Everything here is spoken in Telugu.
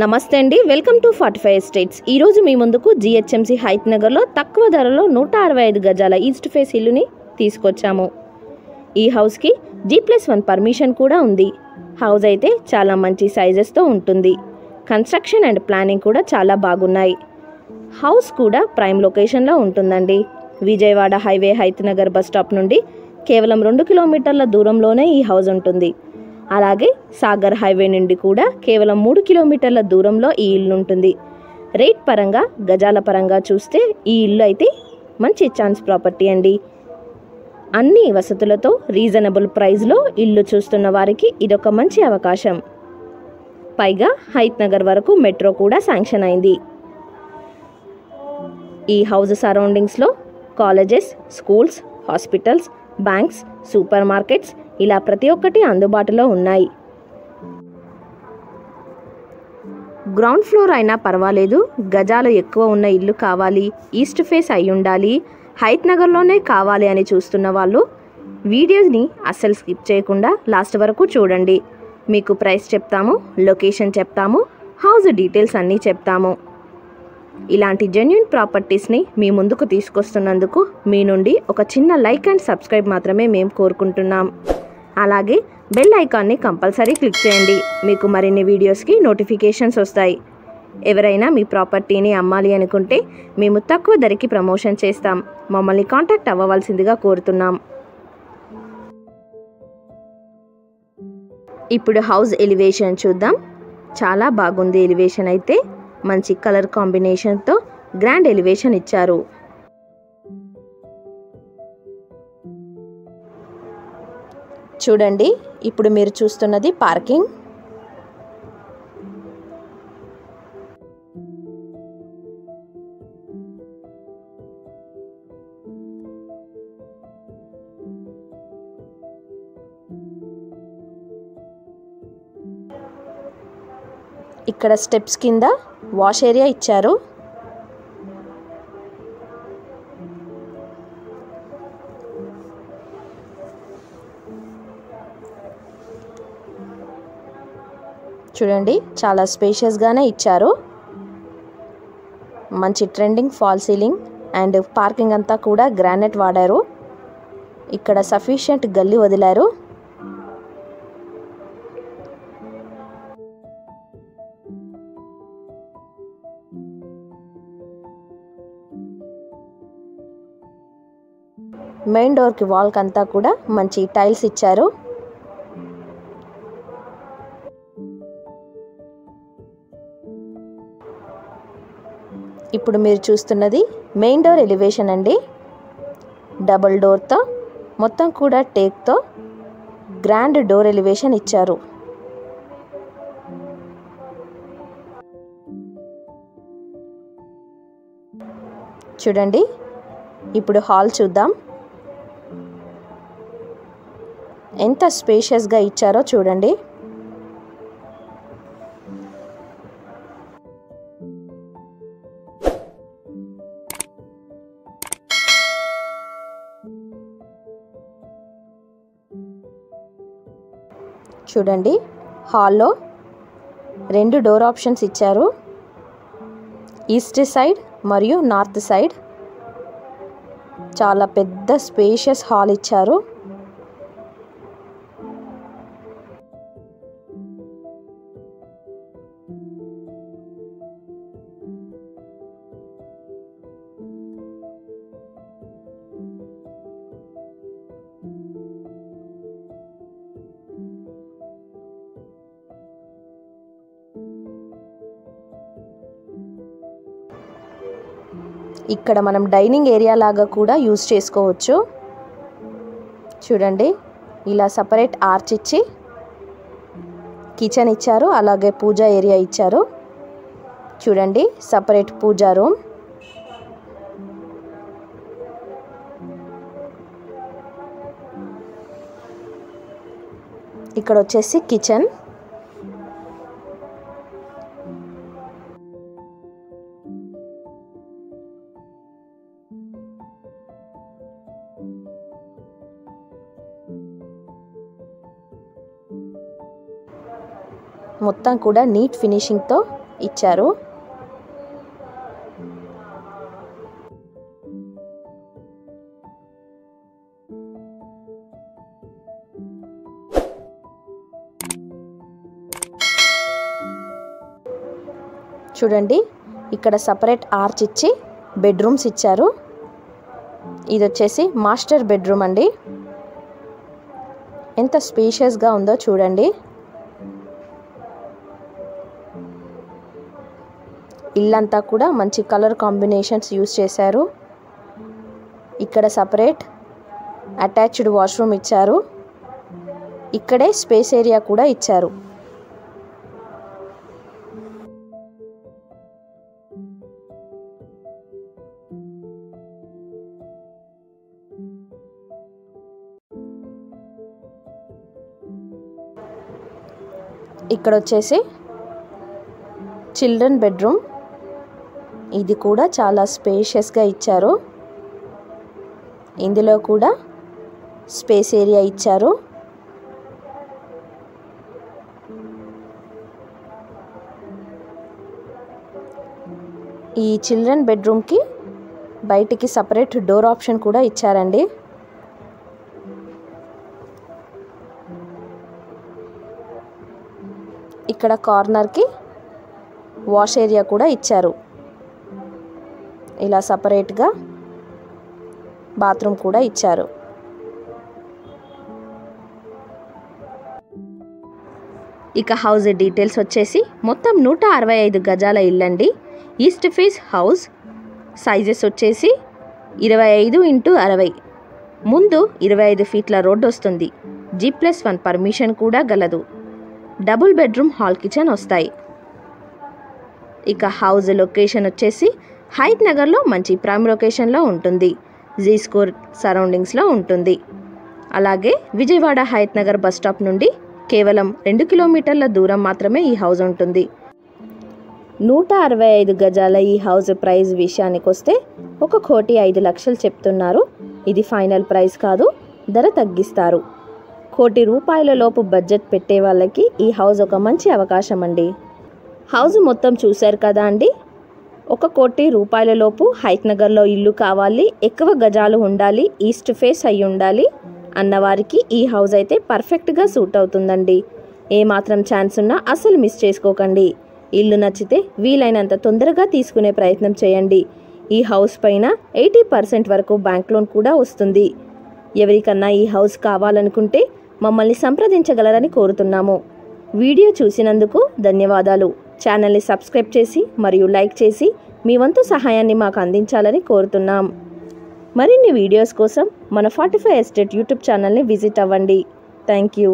నమస్తే అండి, వెల్కమ్ టు 45 ఎస్టేట్స్. ఈరోజు మీ ముందుకు జిహెచ్ఎంసి హైత్ నగర్లో తక్కువ ధరలో 165 గజాల ఈస్ట్ ఫేస్ ఇల్లుని తీసుకొచ్చాము. ఈ హౌస్కి G+1 పర్మిషన్ కూడా ఉంది. హౌస్ అయితే చాలా మంచి సైజెస్తో ఉంటుంది. కన్స్ట్రక్షన్ అండ్ ప్లానింగ్ కూడా చాలా బాగున్నాయి. హౌస్ కూడా ప్రైమ్ లొకేషన్లో ఉంటుందండి. Vijayawada highway Hayath Nagar bus stop నుండి కేవలం 2 కిలోమీటర్ల దూరంలోనే ఈ హౌస్ ఉంటుంది. అలాగే సాగర్ హైవే నుండి కూడా కేవలం 3 కిలోమీటర్ల దూరంలో ఈ ఇల్లు ఉంటుంది. రేట్ పరంగా గజాల పరంగా చూస్తే ఈ ఇల్లు అయితే మంచి ఛాన్స్ ప్రాపర్టీ అండి. అన్ని వసతులతో రీజనబుల్ ప్రైస్లో ఇల్లు చూస్తున్న వారికి ఇదొక మంచి అవకాశం. పైగా హైత్ నగర్ వరకు మెట్రో కూడా శాంక్షన్ అయింది. ఈ హౌస్ సరౌండింగ్స్లో colleges, schools, hospitals, banks, super markets ఇలా ప్రతి ఒక్కటి అందుబాటులో ఉన్నాయి. గ్రౌండ్ ఫ్లోర్ అయినా పర్వాలేదు, గజాలు ఎక్కువ ఉన్న ఇల్లు కావాలి, ఈస్ట్ ఫేస్ అయి ఉండాలి, హైత్ నగర్లోనే కావాలి అని చూస్తున్న వాళ్ళు వీడియోని అస్సలు స్కిప్ చేయకుండా లాస్ట్ వరకు చూడండి. మీకు ప్రైస్ చెప్తాము, లొకేషన్ చెప్తాము, హౌస్ డీటెయిల్స్ అన్నీ చెప్తాము. ఇలాంటి జెన్యూన్ ప్రాపర్టీస్ని మీ ముందుకు తీసుకొస్తున్నందుకు మీ నుండి ఒక చిన్న లైక్ అండ్ సబ్స్క్రైబ్ మాత్రమే మేము కోరుకుంటున్నాం. అలాగే బెల్ ఐకాన్ని కంపల్సరీ క్లిక్ చేయండి. మీకు మరిన్ని వీడియోస్కి నోటిఫికేషన్స్ వస్తాయి. ఎవరైనా మీ ప్రాపర్టీని అమ్మాలి అనుకుంటే మేము తక్కువ ధరకి ప్రమోషన్ చేస్తాం. మమ్మల్ని కాంటాక్ట్ అవ్వవలసిందిగా కోరుతున్నాం. ఇప్పుడు హౌస్ ఎలివేషన్ చూద్దాం. చాలా బాగుంది. ఎలివేషన్ అయితే మంచి కలర్ కాంబినేషన్తో గ్రాండ్ ఎలివేషన్ ఇచ్చారు. చూడండి, ఇప్పుడు మీరు చూస్తున్నది పార్కింగ్. ఇక్కడ స్టెప్స్ కింద వాష్ ఏరియా ఇచ్చారు. చూడండి, చాలా స్పేషియస్గానే ఇచ్చారు. మంచి trending fall ceiling and parking అంతా కూడా గ్రానైట్ వాడారు. ఇక్కడ సఫిషియంట్ గల్లీ వదిలారు. మెయిన్ డోర్కి వాల్కి అంతా కూడా మంచి టైల్స్ ఇచ్చారు. ఇప్పుడు మీరు చూస్తున్నది మెయిన్ డోర్ ఎలివేషన్ అండి. డబుల్ డోర్తో మొత్తం కూడా టేక్తో గ్రాండ్ డోర్ ఎలివేషన్ ఇచ్చారు. చూడండి, ఇప్పుడు హాల్ చూద్దాం. ఎంత స్పేషియస్గా ఇచ్చారో చూడండి. చూడండి, హాల్లో 2 డోర్ ఆప్షన్స్ ఇచ్చారు. ఈస్ట్ సైడ్ మరియు నార్త్ సైడ్ చాలా పెద్ద స్పేషియస్ హాల్ ఇచ్చారు. ఇక్కడ మనం డైనింగ్ ఏరియా లాగా కూడా యూజ్ చేసుకోవచ్చు. చూడండి, ఇలా సపరేట్ ఆర్చ్ ఇచ్చి కిచెన్ ఇచ్చారు. అలాగే పూజా ఏరియా ఇచ్చారు. చూడండి, సపరేట్ పూజా రూమ్. ఇక్కడ వచ్చేసి కిచెన్. మొత్తం కూడా నీట్ ఫినిషింగ్తో ఇచ్చారు. చూడండి, ఇక్కడ సపరేట్ ఆర్చ్ ఇచ్చి బెడ్రూమ్స్ ఇచ్చారు. ఇది వచ్చేసి మాస్టర్ బెడ్రూమ్ అండి. ఎంత స్పేషియస్గా ఉందో చూడండి. ఇల్లంతా కూడా మంచి కలర్ కాంబినేషన్స్ యూస్ చేశారు. ఇక్కడ సపరేట్ అటాచ్డ్ వాష్రూమ్ ఇచ్చారు. ఇక్కడే స్పేస్ ఏరియా కూడా ఇచ్చారు. ఇక్కడ వచ్చేసి చిల్డ్రన్ బెడ్రూమ్. ఇది కూడా చాలా స్పేషియస్గా ఇచ్చారు. ఇందులో కూడా స్పేస్ ఏరియా ఇచ్చారు. ఈ చిల్డ్రన్ బెడ్రూమ్కి బయటికి సపరేట్ డోర్ ఆప్షన్ కూడా ఇచ్చారండి. ఇక్కడ కార్నర్కి వాష్ ఏరియా కూడా ఇచ్చారు. ఇలా సపరేట్గా బాత్రూమ్ కూడా ఇచ్చారు. ఇక హౌస్ డీటెయిల్స్ వచ్చేసి మొత్తం 165 గజాల ఇల్లండి. East face house. సైజెస్ వచ్చేసి 25x60. ముందు 25 ఫీట్ల రోడ్డు వస్తుంది. G+1 పర్మిషన్ కూడా గలదు. డబుల్ బెడ్రూమ్ హాల్ కిచెన్ వస్తాయి. ఇక హౌస్ లొకేషన్ వచ్చేసి హైత్ నగర్లో మంచి ప్రైమ్ లొకేషన్లో ఉంటుంది. జీ స్కోర్ సరౌండింగ్స్లో ఉంటుంది. అలాగే విజయవాడ హైత్ నగర్ బస్ స్టాప్ నుండి కేవలం 2 కిలోమీటర్ల దూరం మాత్రమే ఈ హౌస్ ఉంటుంది. 165 గజాల ఈ హౌస్ ప్రైస్ విషయానికి వస్తే 1,05,00,000 చెప్తున్నారు. ఇది ఫైనల్ ప్రైస్ కాదు, ధర తగ్గిస్తారు. ₹1,00,00,000 లోపు బడ్జెట్ పెట్టే వాళ్ళకి ఈ హౌస్ ఒక మంచి అవకాశం అండి. హౌస్ మొత్తం చూశారు కదా అండి. ₹1,00,00,000 లోపు హైత్ నగర్లో ఇల్లు కావాలి, ఎక్కువ గజాలు ఉండాలి, ఈస్ట్ ఫేస్ అయి ఉండాలి అన్నవారికి ఈ హౌస్ అయితే పర్ఫెక్ట్గా సూట్ అవుతుందండి. ఏమాత్రం ఛాన్స్ ఉన్నా అసలు మిస్ చేసుకోకండి. ఇల్లు నచ్చితే వీలైనంత తొందరగా తీసుకునే ప్రయత్నం చేయండి. ఈ హౌస్ పైన 80% వరకు బ్యాంక్ లోన్ కూడా వస్తుంది. ఎవరికన్నా ఈ హౌస్ కావాలనుకుంటే మమ్మల్ని సంప్రదించగలరని కోరుతున్నాము. వీడియో చూసినందుకు ధన్యవాదాలు. ఛానల్ని సబ్స్క్రైబ్ చేసి మరియు లైక్ చేసి మీ వంతు సహాయాన్ని మాకు అందించాలని కోరుతున్నాం. మరిన్ని వీడియోస్ కోసం మన 45 ఎస్టేట్ యూట్యూబ్ ఛానల్ని విజిట్ అవ్వండి. Thank you.